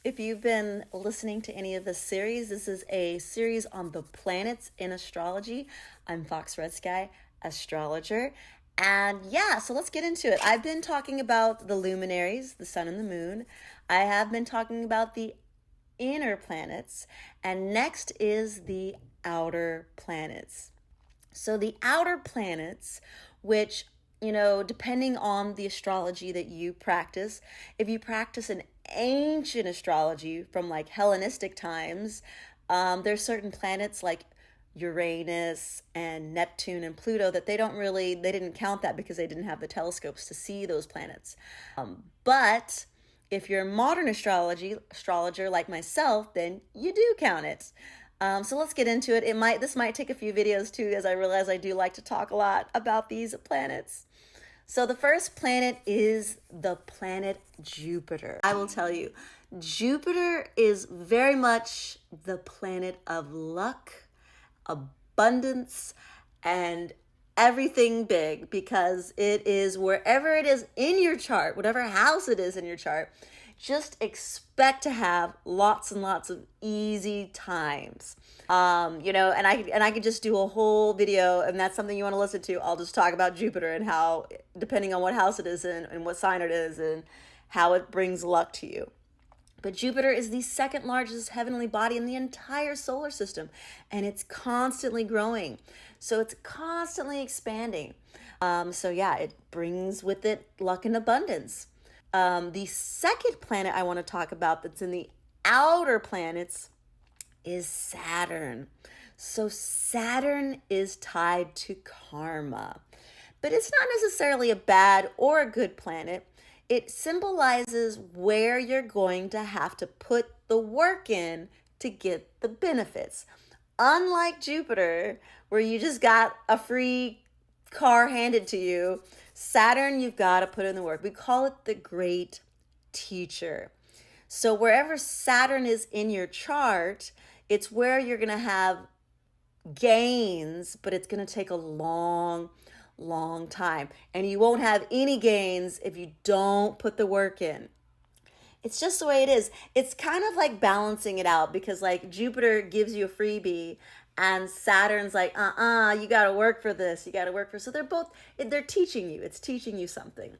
If you've been listening to any of this series, this is a series on the planets in astrology. I'm Fox Red Sky, astrologer. And yeah, so let's get into it. I've been talking about the luminaries, the sun and the moon. I have been talking about the inner planets. And next is the outer planets. So the outer planets, which, depending on the astrology that you practice, if you practice an ancient astrology from like Hellenistic times, there's certain planets like Uranus and Neptune and Pluto that they didn't count that because they didn't have the telescopes to see those planets. But if you're a modern astrologer like myself, then you do count it. So let's get into it. This might take a few videos too, as I realize I do like to talk a lot about these planets. So the first planet is the planet Jupiter. I will tell you, Jupiter is very much the planet of luck, abundance, and everything big, because it is wherever it is in your chart, whatever house it is in your chart, just expect to have lots and lots of easy times. And I could just do a whole video, and that's something you want to listen to. I'll just talk about Jupiter and how, depending on what house it is in and what sign it is, and how it brings luck to you. But Jupiter is the second largest heavenly body in the entire solar system, and it's constantly growing. So it's constantly expanding. It brings with it luck and abundance. The second planet I want to talk about that's in the outer planets is Saturn. So Saturn is tied to karma, but it's not necessarily a bad or a good planet. It symbolizes where you're going to have to put the work in to get the benefits. Unlike Jupiter, where you just got a free car handed to you, Saturn, you've got to put in the work. We call it the great teacher. So wherever Saturn is in your chart, it's where you're going to have gains, but it's going to take a long time. And you won't have any gains if you don't put the work in. It's just the way it is. It's kind of like balancing it out, because like Jupiter gives you a freebie and Saturn's like, you got to work for this. You got to work for. So they're teaching you. It's teaching you something.